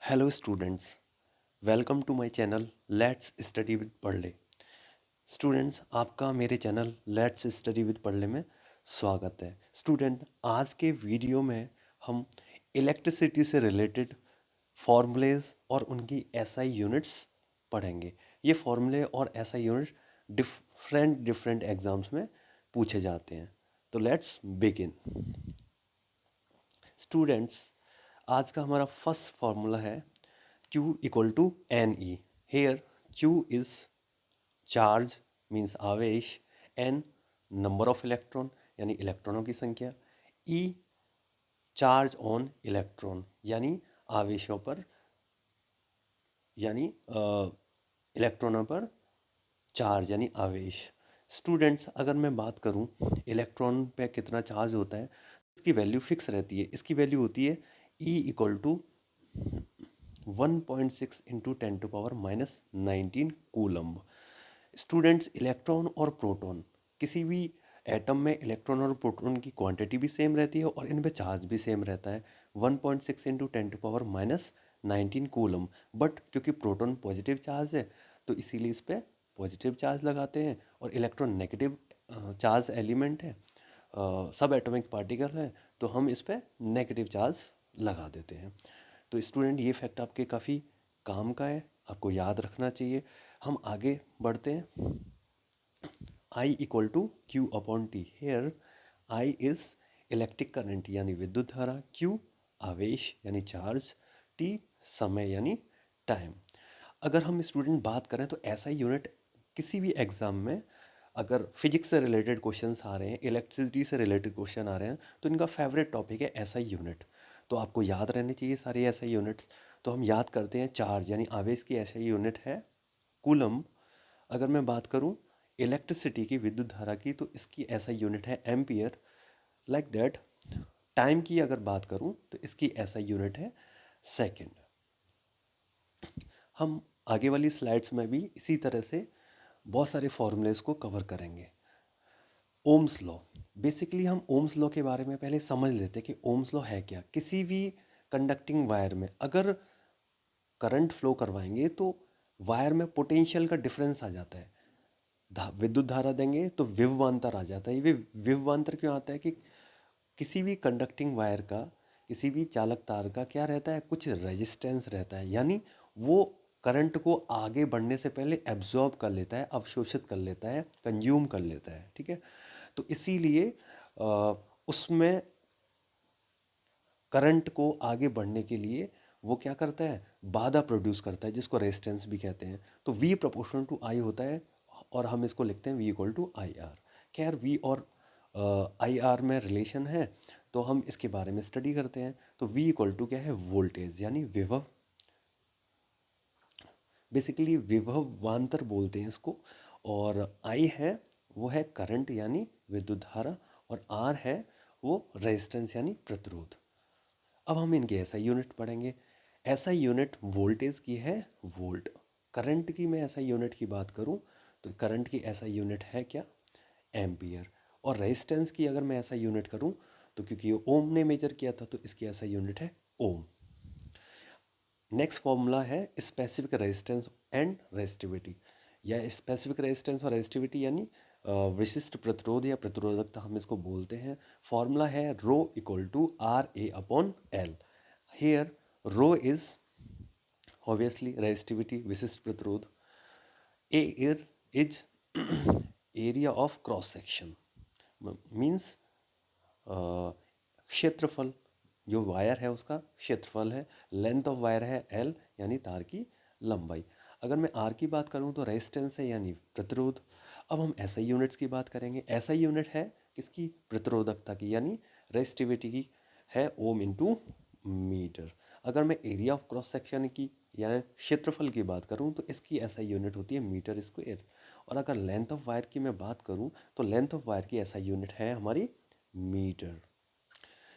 Hello students, welcome to my channel let's study with Padhle. Students, आपका मेरे channel let's study with पढ़ले में स्वागत है। स्टूडेंट, आज के वीडियो में हम इलेक्ट्रिसिटी से रिलेटेड फॉर्मूलेज और उनकी एसआई यूनिट्स पढ़ेंगे। ये फॉर्मूले और एसआई यूनिट डिफरेंट एग्जाम्स में पूछे जाते हैं। तो लेट्स बिगिन। स्टूडेंट्स, आज का हमारा फर्स्ट फार्मूला है Q equal to Ne. Here Q is charge means आवेश, N number of electron यानी इलेक्ट्रॉनों की संख्या, E चार्ज ऑन इलेक्ट्रॉन यानी आवेशों पर यानी इलेक्ट्रॉनों पर चार्ज यानी आवेश। स्टूडेंट्स, अगर मैं बात करूं इलेक्ट्रॉन पे कितना चार्ज होता है, इसकी वैल्यू फिक्स रहती है। इसकी वैल्यू होती है E equal to 1.6 into 10⁻⁻19 coulomb. Students, electron और प्रोटॉन, किसी भी एटम में इलेक्ट्रॉन और प्रोटॉन की क्वांटिटी भी सेम रहती है और इन पे चार्ज भी सेम रहता है 1.6 इंटू 10⁻⁻19 कूलम्ब। बट क्योंकि प्रोटॉन पॉजिटिव चार्ज है तो इसीलिए इस पर पॉजिटिव चार्ज लगाते हैं, और इलेक्ट्रॉन नेगेटिव चार्ज एलिमेंट है, सब एटॉमिक पार्टिकल है, तो हम इस पर नेगेटिव चार्ज लगा देते हैं। तो स्टूडेंट, ये फैक्ट आपके काफ़ी काम का है, आपको याद रखना चाहिए। हम आगे बढ़ते हैं। I equal to Q upon T. Here I is electric current यानी विद्युत धारा, Q आवेश यानी चार्ज, T समय यानी टाइम। अगर हम स्टूडेंट बात करें तो ऐसा यूनिट किसी भी एग्ज़ाम में अगर फिजिक्स से रिलेटेड क्वेश्चंस आ रहे हैं, इलेक्ट्रिसिटी से रिलेटेड क्वेश्चन आ रहे हैं, तो इनका फेवरेट टॉपिक है एसआई यूनिट। तो आपको याद रहने चाहिए सारी एसआई यूनिट्स। तो हम याद करते हैं, चार्ज यानी आवेश की एसआई यूनिट है कूलम्ब। अगर मैं बात करूं इलेक्ट्रिसिटी की, विद्युत धारा की, तो इसकी एसआई यूनिट है एम्पियर। Like that. टाइम की अगर बात करूं तो इसकी एसआई यूनिट है सेकेंड। हम आगे वाली स्लाइड्स में भी इसी तरह से बहुत सारे फॉर्मूलेस को कवर करेंगे। ओम्स लॉ, बेसिकली हम ओम्स लॉ के बारे में पहले समझ लेते हैं कि ओम्स लॉ है क्या। किसी भी कंडक्टिंग वायर में अगर करंट फ्लो करवाएंगे तो वायर में पोटेंशियल का डिफरेंस आ जाता है। विद्युत धारा देंगे तो विभवांतर आ जाता है। ये विभवांतर क्यों आता है कि किसी भी कंडक्टिंग वायर का, किसी भी चालक तार का क्या रहता है, कुछ रेजिस्टेंस रहता है, यानी वो करंट को आगे बढ़ने से पहले एब्जॉर्ब कर लेता है, अवशोषित कर लेता है, कंज्यूम कर लेता है। ठीक है, तो इसीलिए उसमें करंट को आगे बढ़ने के लिए वो क्या करता है, बाधा प्रोड्यूस करता है, जिसको रेजिस्टेंस भी कहते हैं। तो V प्रोपोर्शनल टू I होता है, और हम इसको लिखते हैं V equal to I R. खैर, V और आई आर में रिलेशन है, तो हम इसके बारे में स्टडी करते हैं। तो V इक्वल टू क्या है, वोल्टेज यानी विभव। बेसिकली विभवांतर बोलते हैं इसको। और I है वो है करंट यानी विद्युत धारा, और R है वो रेजिस्टेंस यानी प्रतिरोध। अब हम इनकी एसआई यूनिट पढ़ेंगे। एसआई यूनिट वोल्टेज की है वोल्ट। करंट की मैं एसआई यूनिट की बात करूं तो करंट की एसआई यूनिट है क्या, एम्पियर। और रेजिस्टेंस की अगर मैं एसआई यूनिट करूं तो क्योंकि ये ओम ने मेजर किया था तो इसकी एसआई यूनिट है ओम। नेक्स्ट फॉर्मूला है स्पेसिफिक रेजिस्टेंस एंड रेजिस्टिविटी, या स्पेसिफिक रेजिस्टेंस और रेजिस्टिविटी यानी विशिष्ट प्रतिरोध या प्रतिरोधकता हम इसको बोलते हैं। फॉर्मूला है rho equal to R A upon L. Here rho is obviously resistivity, विशिष्ट प्रतिरोध। A is area of cross section, means क्षेत्रफल, जो वायर है उसका क्षेत्रफल है। लेंथ ऑफ वायर है एल यानी तार की लंबाई। अगर मैं आर की बात करूं तो रेजिस्टेंस है यानी प्रतिरोध। अब हम एसआई यूनिट्स की बात करेंगे। एसआई यूनिट है किसकी, प्रतिरोधकता की, यानी रेजिस्टिविटी की, है ओम इंटू मीटर। अगर मैं एरिया ऑफ क्रॉस सेक्शन की यानी क्षेत्रफल की बात करूं तो इसकी एसआई यूनिट होती है मीटर स्क्वायर। और अगर लेंथ ऑफ वायर की मैं बात करूं तो लेंथ ऑफ वायर की एसआई यूनिट है हमारी मीटर।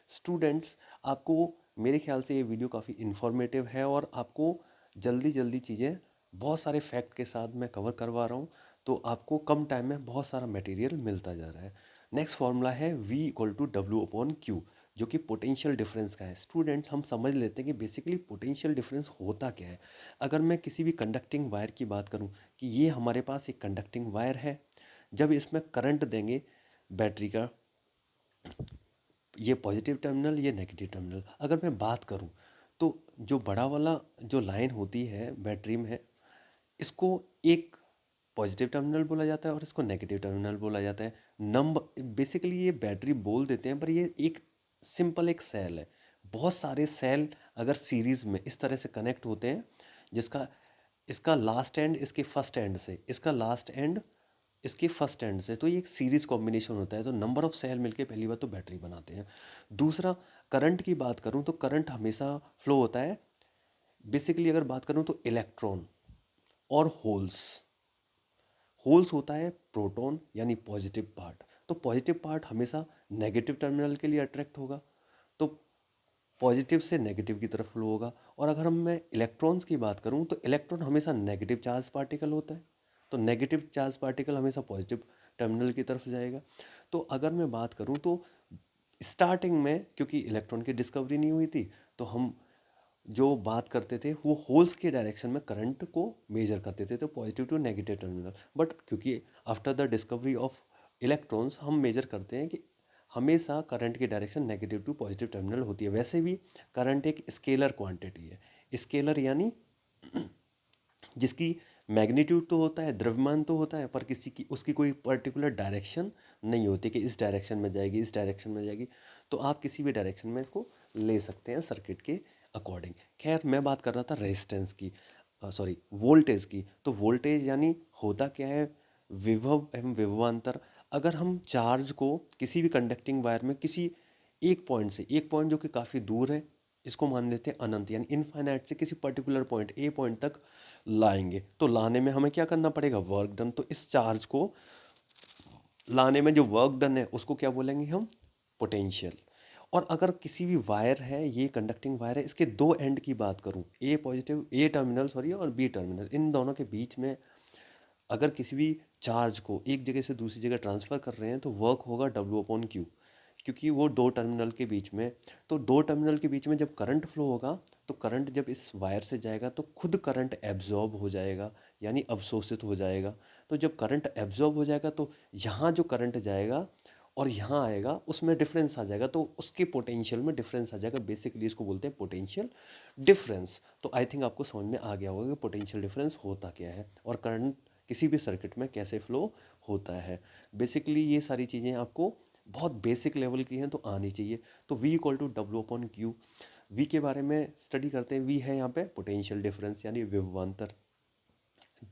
स्टूडेंट्स, आपको मेरे ख्याल से ये वीडियो काफ़ी इन्फॉर्मेटिव है और आपको जल्दी जल्दी चीज़ें बहुत सारे फैक्ट के साथ मैं कवर करवा रहा हूँ, तो आपको कम टाइम में बहुत सारा मटेरियल मिलता जा रहा है। नेक्स्ट फार्मूला है V equal to W upon Q. जो कि पोटेंशियल डिफरेंस का है। स्टूडेंट्स हम समझ लेते हैं कि बेसिकली पोटेंशियल डिफरेंस होता क्या है। अगर मैं किसी भी कंडक्टिंग वायर की बात करूं कि ये हमारे पास एक कंडक्टिंग वायर है, जब इसमें करंट देंगे बैटरी का, ये पॉजिटिव टर्मिनल ये नेगेटिव टर्मिनल, अगर मैं बात करूं तो जो बड़ा वाला जो लाइन होती है बैटरी में, इसको एक पॉजिटिव टर्मिनल बोला जाता है और इसको नेगेटिव टर्मिनल बोला जाता है। नंबर बेसिकली ये बैटरी बोल देते हैं, पर ये एक सिंपल एक सेल है। बहुत सारे सेल अगर सीरीज में इस तरह से कनेक्ट होते हैं, जिसका इसका लास्ट एंड इसके फर्स्ट एंड से, इसका लास्ट एंड इसके फर्स्ट एंड से, तो ये एक सीरीज कॉम्बिनेशन होता है। तो नंबर ऑफ सेल मिलके पहली बार तो बैटरी बनाते हैं। दूसरा, करंट की बात करूं तो करंट हमेशा फ्लो होता है, बेसिकली अगर बात करूं तो इलेक्ट्रॉन और होल्स। होल्स होता है प्रोटॉन यानी पॉजिटिव पार्ट, तो पॉजिटिव पार्ट हमेशा नेगेटिव टर्मिनल के लिए अट्रैक्ट होगा, तो पॉजिटिव से नेगेटिव की तरफ फ्लो होगा। और अगर मैं इलेक्ट्रॉन्स की बात करूं तो इलेक्ट्रॉन हमेशा नेगेटिव चार्ज पार्टिकल होता है, तो नेगेटिव चार्ज पार्टिकल हमेशा पॉजिटिव टर्मिनल की तरफ जाएगा। तो अगर मैं बात करूं तो स्टार्टिंग में क्योंकि इलेक्ट्रॉन की डिस्कवरी नहीं हुई थी, तो हम जो बात करते थे वो होल्स के डायरेक्शन में करंट को मेजर करते थे, तो positive to negative terminal. But क्योंकि after the discovery of electrons हम मेजर करते हैं कि हमेशा करंट की direction negative to positive terminal होती है। वैसे भी करंट एक स्केलर क्वांटिटी है, स्केलर यानी जिसकी मैग्नीट्यूड तो होता है, द्रव्यमान तो होता है, पर किसी की उसकी कोई पर्टिकुलर डायरेक्शन नहीं होती कि इस डायरेक्शन में जाएगी इस डायरेक्शन में जाएगी। तो आप किसी भी डायरेक्शन में इसको ले सकते हैं सर्किट के अकॉर्डिंग। खैर मैं बात कर रहा था रेजिस्टेंस की, सॉरी वोल्टेज की। तो वोल्टेज यानी होता क्या है, विभव एवं विभवांतर। अगर हम चार्ज को किसी भी कंडक्टिंग वायर में किसी एक पॉइंट से, एक पॉइंट जो कि काफ़ी दूर है, इसको मान लेते हैं अनंत यानी इनफाइनाइट, से किसी पर्टिकुलर पॉइंट ए पॉइंट तक लाएंगे, तो लाने में हमें क्या करना पड़ेगा, वर्क डन। तो इस चार्ज को लाने में जो वर्क डन है उसको क्या बोलेंगे हम, पोटेंशियल। और अगर किसी भी वायर है, ये कंडक्टिंग वायर है, इसके दो एंड की बात करूं, ए पॉजिटिव ए टर्मिनल सॉरी और बी टर्मिनल, इन दोनों के बीच में अगर किसी भी चार्ज को एक जगह से दूसरी जगह ट्रांसफ़र कर रहे हैं तो वर्क होगा W/Q, क्योंकि वो दो टर्मिनल के बीच में। तो दो टर्मिनल के बीच में जब करंट फ्लो होगा, तो करंट जब इस वायर से जाएगा तो खुद करंट एब्जॉर्ब हो जाएगा यानी अवशोषित हो जाएगा। तो जब करंट एब्जॉर्ब हो जाएगा तो यहाँ जो करंट जाएगा और यहाँ आएगा उसमें डिफरेंस आ जाएगा, तो उसके पोटेंशियल में डिफरेंस आ जाएगा। बेसिकली इसको बोलते हैं पोटेंशियल डिफरेंस। तो आई थिंक आपको समझ में आ गया होगा कि पोटेंशियल डिफरेंस होता क्या है और करंट किसी भी सर्किट में कैसे फ्लो होता है। बेसिकली ये सारी चीज़ें आपको बहुत बेसिक लेवल की हैं तो आनी चाहिए। तो V=W/Q। V के बारे में स्टडी करते हैं। V है यहाँ पे पोटेंशियल डिफरेंस यानी विभवांतर,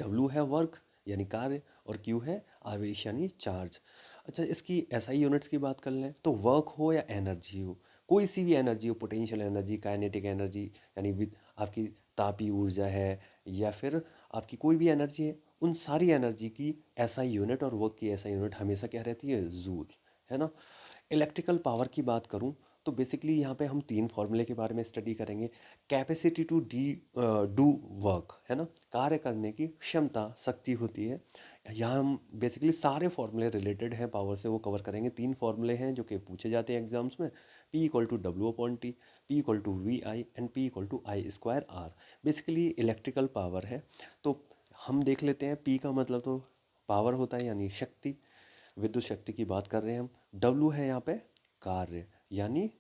W है वर्क यानी कार्य, और Q है आवेश यानी चार्ज। अच्छा, इसकी SI यूनिट्स की बात कर लें तो वर्क हो या एनर्जी हो, कोई सी भी एनर्जी हो, पोटेंशियल एनर्जी, काइनेटिक एनर्जी यानी विद आपकी तापीय ऊर्जा है, या फिर आपकी कोई भी एनर्जी है, उन सारी एनर्जी की SI यूनिट और वर्क की SI यूनिट हमेशा क्या रहती है, जूल, है ना। इलेक्ट्रिकल पावर की बात करूं तो बेसिकली यहाँ पे हम तीन फॉर्मूले के बारे में स्टडी करेंगे। कैपेसिटी टू डू वर्क, है ना, कार्य करने की क्षमता, शक्ति होती है। यहाँ हम बेसिकली सारे फॉर्मूले रिलेटेड हैं पावर से, वो कवर करेंगे। तीन फॉर्मूले हैं जो कि पूछे जाते हैं एग्जाम्स में, P=W/T, P=VI and P=I²R। Basically electrical power है, तो हम देख लेते हैं। P का मतलब तो पावर होता है यानी शक्ति, विद्युत शक्ति की बात कर रहे हैं हम। W है यहाँ पे कार्य यानी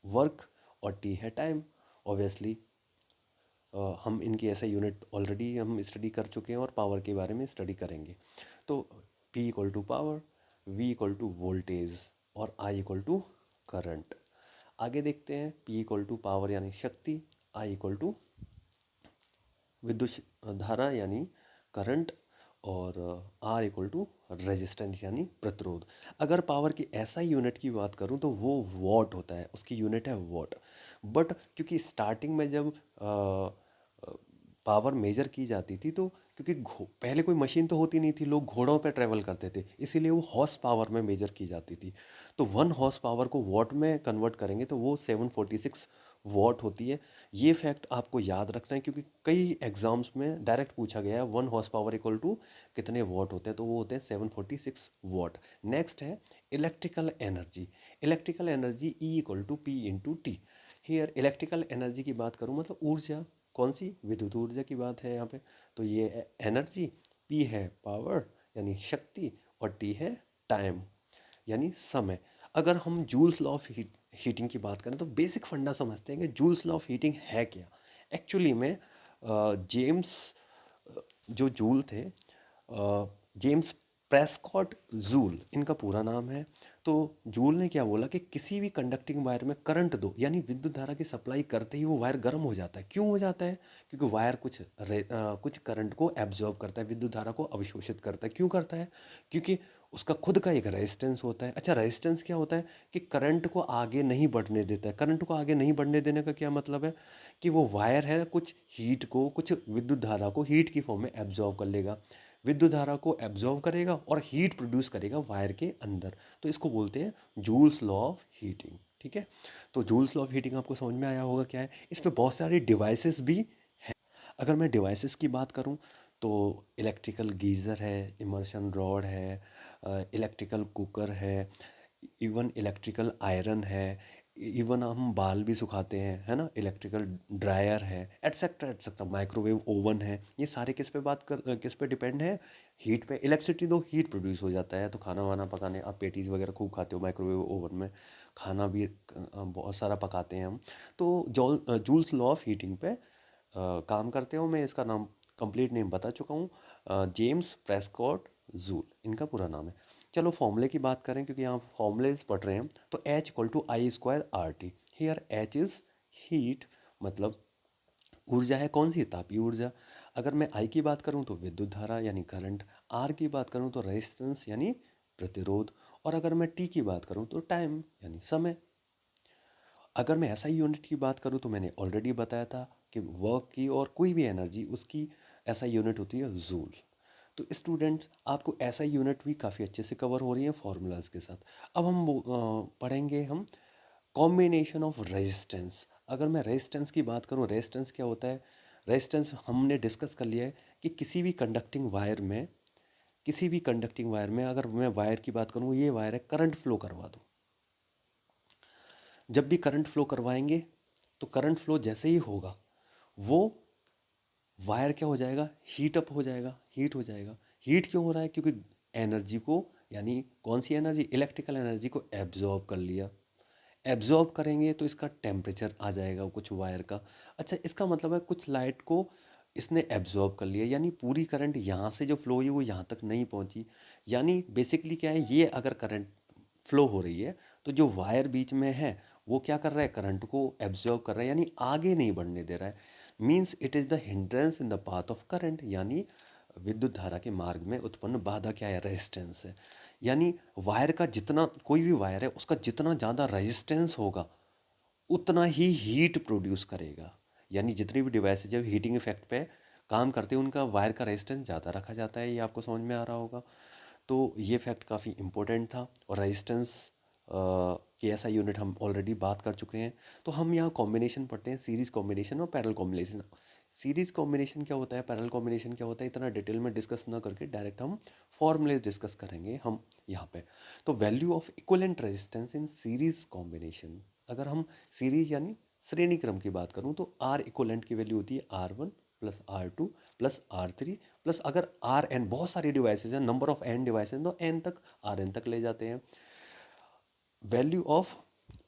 वर्क, और T है टाइम। ऑब्वियसली हम इनकी ऐसा यूनिट ऑलरेडी हम स्टडी कर चुके हैं और पावर के बारे में स्टडी करेंगे। तो P=पावर, V=वोल्टेज और I=करंट। आगे देखते हैं। P=पावर यानी शक्ति, I=विद्युत धारा यानी करंट, और R=रेजिस्टेंस यानी प्रतिरोध। अगर पावर की ऐसा यूनिट की बात करूं तो वो वॉट होता है, उसकी यूनिट है वॉट। बट क्योंकि स्टार्टिंग में जब पावर मेजर की जाती थी, तो क्योंकि पहले कोई मशीन तो होती नहीं थी, लोग घोड़ों पे ट्रेवल करते थे, इसीलिए वो हॉर्स पावर में मेजर की जाती थी। तो 1 हॉर्स पावर को वॉट में कन्वर्ट करेंगे तो वो 746 वॉट होती है। ये फैक्ट आपको याद रखना है क्योंकि कई एग्जाम्स में डायरेक्ट पूछा गया है 1 हॉर्स पावर इक्वल टू कितने वॉट होते हैं, तो वो होते हैं 746 वॉट। नेक्स्ट है electrical energy. Electrical energy E equal to P into T. Here electrical energy की बात करूँ मतलब ऊर्जा, कौन सी, विद्युत ऊर्जा की बात है यहाँ पे। तो ये एनर्जी, पी है पावर यानी शक्ति, और टी है टाइम यानी समय। अगर हम जूल्स लॉ ऑफ हीटिंग की बात करें तो बेसिक फंडा समझते हैं कि जूल्स लॉ ऑफ हीटिंग है क्या। एक्चुअली में जेम्स जो जूल थे, जेम्स प्रेस्कॉट जूल इनका पूरा नाम है। तो जूल ने क्या बोला कि किसी भी कंडक्टिंग वायर में करंट दो यानी विद्युत धारा की सप्लाई करते ही वो वायर गर्म हो जाता है। क्यों हो जाता है? क्योंकि वायर कुछ करंट को एब्जॉर्ब करता है, विद्युत धारा को अवशोषित करता है। क्यों करता है? क्योंकि उसका खुद का एक रेजिस्टेंस होता है। अच्छा, रेजिस्टेंस क्या होता है? कि करंट को आगे नहीं बढ़ने देता है। करंट को आगे नहीं बढ़ने देने का क्या मतलब है? कि वो वायर है कुछ हीट को, कुछ विद्युत धारा को हीट की फॉर्म में एब्जॉर्ब कर लेगा, विद्युत धारा को एब्जॉर्ब करेगा और हीट प्रोड्यूस करेगा वायर के अंदर। तो इसको बोलते हैं जूल्स लॉ ऑफ हीटिंग। ठीक है, तो जूल्स लॉ ऑफ हीटिंग आपको समझ में आया होगा क्या है। इसमें बहुत सारे डिवाइसेस भी हैं। अगर मैं डिवाइसेस की बात करूं तो इलेक्ट्रिकल गीज़र है, इमर्शन रॉड है, इलेक्ट्रिकल कुकर है, इवन इलेक्ट्रिकल आयरन है, इवन हम बाल भी सुखाते हैं, है ना, इलेक्ट्रिकल ड्रायर है, एटसेट्रा एटसेट्रा, माइक्रोवेव ओवन है। ये सारे किस पे डिपेंड है? हीट पे। इलेक्ट्रिसिटी दो, हीट प्रोड्यूस हो जाता है। तो खाना वाना पकाने, आप पेटीज वगैरह खूब खाते हो माइक्रोवेव ओवन में, खाना भी बहुत सारा पकाते हैं हम। तो जूल्स लॉ ऑफ हीटिंग पे काम करते हो। मैं इसका नाम, कंप्लीट नेम बता चुका हूँ, जेम्स प्रेस्कॉट जूल इनका पूरा नाम है। चलो फॉर्मूले की बात करें क्योंकि यहाँ फॉर्मूलेज पढ़ रहे हैं। तो H equal to I square R T. Here H is heat, मतलब ऊर्जा है, कौन सी, तापीय ऊर्जा। अगर मैं I की बात करूँ तो विद्युत धारा यानी करंट, R की बात करूँ तो रेजिस्टेंस यानी प्रतिरोध, और अगर मैं T की बात करूँ तो टाइम यानी समय। अगर मैं एसआई यूनिट की बात करूँ तो मैंने ऑलरेडी बताया था कि वर्क की और कोई भी एनर्जी उसकी एसआई यूनिट होती है जूल। तो स्टूडेंट्स, आपको एसआई यूनिट भी काफ़ी अच्छे से कवर हो रही है फॉर्मूलाज के साथ। अब हम पढ़ेंगे हम कॉम्बिनेशन ऑफ रेजिस्टेंस। अगर मैं रेजिस्टेंस की बात करूँ, रेजिस्टेंस क्या होता है? रेजिस्टेंस हमने डिस्कस कर लिया है कि किसी भी कंडक्टिंग वायर में अगर मैं वायर की बात करूँ, ये वायर है, करंट फ्लो करवा दो। जब भी करंट फ्लो करवाएंगे तो करंट फ्लो जैसे ही होगा वो वायर क्या हो जाएगा? हीट अप हो जाएगा, हीट हो जाएगा। हीट क्यों हो रहा है? क्योंकि एनर्जी को, यानी कौन सी एनर्जी, इलेक्ट्रिकल एनर्जी को एब्जॉर्ब कर लिया। एब्जॉर्ब करेंगे तो इसका टेम्परेचर आ जाएगा कुछ वायर का। अच्छा, इसका मतलब है कुछ लाइट को इसने एब्जॉर्ब कर लिया, यानी पूरी करंट यहाँ से जो फ्लो हुई वो यहाँ तक नहीं पहुँची। यानी बेसिकली क्या है, ये अगर करंट फ्लो हो रही है तो जो वायर बीच में है वो क्या कर रहा है? करंट को एब्जॉर्ब कर रहा है, यानी आगे नहीं बढ़ने दे रहा है। Means it is the hindrance in the path of current, यानी विद्युत धारा के मार्ग में उत्पन्न बाधा क्या है? रेजिस्टेंस है। यानी वायर का जितना, कोई भी वायर है उसका जितना ज़्यादा रेजिस्टेंस होगा उतना ही हीट प्रोड्यूस करेगा। यानी जितनी भी डिवाइस है जब हीटिंग इफेक्ट पे काम करते हैं उनका वायर का रेजिस्टेंस ज़्यादा रखा जाता है। ये आपको समझ में आ रहा होगा। तो ये फैक्ट काफ़ी इंपॉर्टेंट था। और रेजिस्टेंस की ऐसा यूनिट हम ऑलरेडी बात कर चुके हैं। तो हम यहाँ कॉम्बिनेशन पढ़ते हैं, सीरीज कॉम्बिनेशन और पैरेलल कॉम्बिनेशन। सीरीज कॉम्बिनेशन क्या होता है, पैरेलल कॉम्बिनेशन क्या होता है, इतना डिटेल में डिस्कस ना करके डायरेक्ट हम फॉर्मूले डिस्कस करेंगे हम यहाँ पे। तो value of equivalent resistance in series combination. अगर हम सीरीज यानी श्रेणी क्रम की बात करूँ तो आर इक्विवेलेंट की वैल्यू होती है R1 plus R2 plus R3 plus, अगर आर एन, बहुत सारी डिवाइसेज हैं, नंबर ऑफ एन डिवाइसेज, तो एन तक, आर एन तक ले जाते हैं। Value of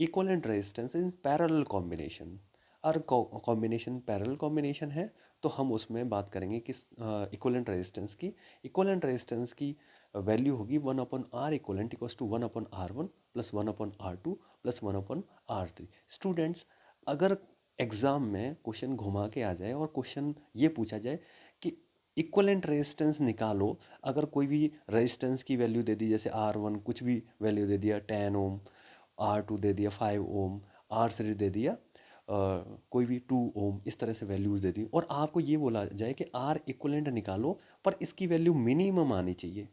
equivalent resistance in parallel combination. अगर कॉम्बिनेशन पैरेलल कॉम्बिनेशन है तो हम उसमें बात करेंगे किस इक्विवेलेंट रेजिस्टेंस की। इक्विवेलेंट रेजिस्टेंस की वैल्यू होगी 1/R equivalent equals to 1/R1 plus 1/R2 plus 1/R3। Students, अगर एग्ज़ाम में क्वेश्चन घुमा के आ जाए और क्वेश्चन ये पूछा जाए कि इक्विवेलेंट रेजिस्टेंस निकालो, अगर कोई भी रेजिस्टेंस की वैल्यू दे दी, जैसे R1 कुछ भी वैल्यू दे दिया 10 ओम, R2 दे दिया 5 ओम, R3 दे दिया कोई भी 2 ओम, इस तरह से वैल्यूज़ दे दी, और आपको ये बोला जाए कि आर इक्विवेलेंट निकालो पर इसकी वैल्यू मिनिमम आनी चाहिए,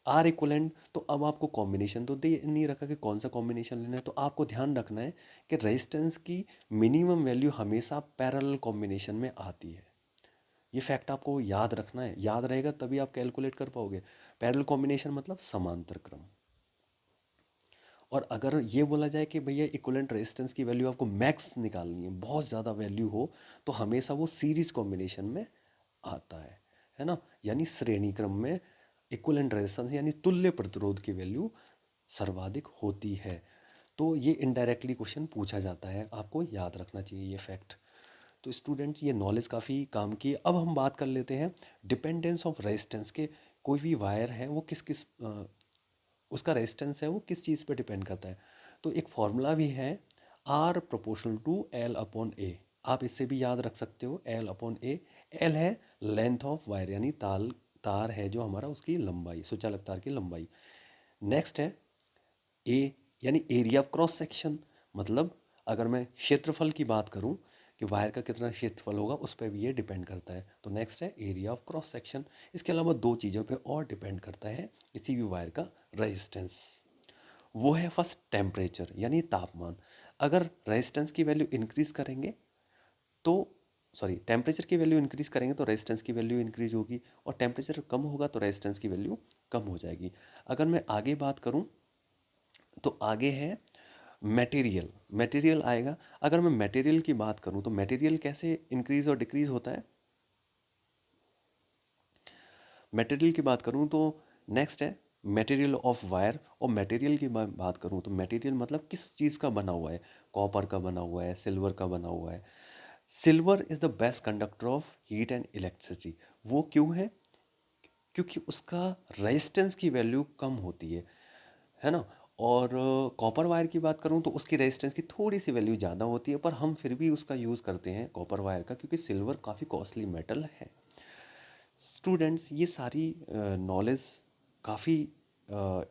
आर इक्वलेंट, तो अब आपको कॉम्बिनेशन तो दे नहीं रखा कि कौन सा कॉम्बिनेशन लेना है, तो आपको ध्यान रखना है कि रेजिस्टेंस की मिनिमम वैल्यू हमेशा पैरेलल कॉम्बिनेशन में आती है। ये फैक्ट आपको याद रखना है, याद रहेगा तभी आप कैलकुलेट कर पाओगे। पैरेलल कॉम्बिनेशन मतलब समांतर क्रम। और अगर ये बोला जाए कि भैया इक्विवेलेंट रेजिस्टेंस की वैल्यू आपको मैक्स निकालनी है, बहुत ज़्यादा वैल्यू हो, तो हमेशा वो सीरीज कॉम्बिनेशन में आता है ना। यानी श्रेणी क्रम में इक्विवेलेंट रेजिस्टेंस यानी तुल्य प्रतिरोध की वैल्यू सर्वाधिक होती है। तो ये इनडायरेक्टली क्वेश्चन पूछा जाता है, आपको याद रखना चाहिए ये फैक्ट। तो स्टूडेंट्स, ये नॉलेज काफ़ी काम की है। अब हम बात कर लेते हैं डिपेंडेंस ऑफ रेजिस्टेंस के। कोई भी वायर है वो किस किस उसका रेजिस्टेंस है वो किस चीज़ पे डिपेंड करता है। तो एक फॉर्मूला भी है, R proportional to L upon A. आप इससे भी याद रख सकते हो, एल अपॉन ए। एल है लेंथ ऑफ वायर यानी तार है जो हमारा, उसकी लंबाई, सुचालक तार की लंबाई। नेक्स्ट है ए यानी एरिया ऑफ क्रॉस सेक्शन, मतलब अगर मैं क्षेत्रफल की बात करूं कि वायर का कितना क्षेत्रफल होगा, उस पर भी ये डिपेंड करता है। तो नेक्स्ट है एरिया ऑफ क्रॉस सेक्शन। इसके अलावा दो चीज़ों पे और डिपेंड करता है किसी भी वायर का रेजिस्टेंस। वो है फर्स्ट टेम्परेचर यानी तापमान। अगर रेजिस्टेंस की वैल्यू इंक्रीज करेंगे तो, सॉरी, टेम्परेचर की वैल्यू इंक्रीज करेंगे तो रेजिस्टेंस की वैल्यू इंक्रीज होगी, और टेम्परेचर कम होगा तो रेजिस्टेंस की वैल्यू कम हो जाएगी। अगर मैं आगे बात करूं तो आगे है मटेरियल। मटेरियल आएगा। अगर मैं मटेरियल की बात करूं तो मटेरियल कैसे इंक्रीज और डिक्रीज होता है, मटेरियल की बात करूं तो नेक्स्ट है मटेरियल ऑफ वायर। और मटेरियल की बात करूं तो मटेरियल मतलब किस चीज़ का बना हुआ है, कॉपर का बना हुआ है, सिल्वर का बना हुआ है। Silver is the best conductor of heat and electricity. वो क्यों है? क्योंकि उसका रेजिस्टेंस की वैल्यू कम होती है ना। और कॉपर वायर की बात करूं तो उसकी रेजिस्टेंस की थोड़ी सी वैल्यू ज़्यादा होती है, पर हम फिर भी उसका यूज़ करते हैं कॉपर वायर का, क्योंकि सिल्वर काफ़ी कॉस्टली मेटल है। स्टूडेंट्स, ये सारी नॉलेज काफ़ी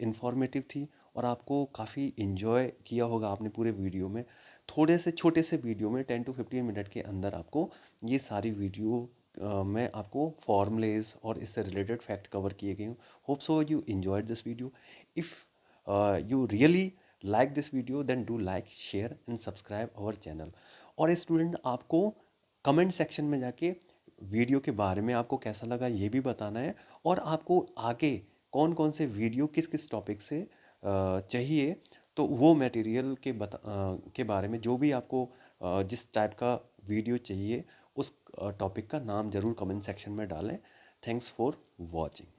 इंफॉर्मेटिव थी, और आपको काफ़ी इन्जॉय किया होगा आपने पूरे वीडियो में। थोड़े से छोटे से वीडियो में 10 to 15 मिनट के अंदर आपको ये सारी वीडियो में आपको फॉर्मूलेज और इससे रिलेटेड फैक्ट कवर किए गए। Hope so you enjoyed this video. If you really like this video, then do like, share and subscribe our channel। और स्टूडेंट, आपको कमेंट सेक्शन में जाके वीडियो के बारे में आपको कैसा लगा ये भी बताना है, और आपको आगे कौन कौन से वीडियो किस किस टॉपिक से चाहिए, तो वो मटेरियल के बारे में जो भी आपको जिस टाइप का वीडियो चाहिए, उस टॉपिक का नाम ज़रूर कमेंट सेक्शन में डालें। Thanks for watching.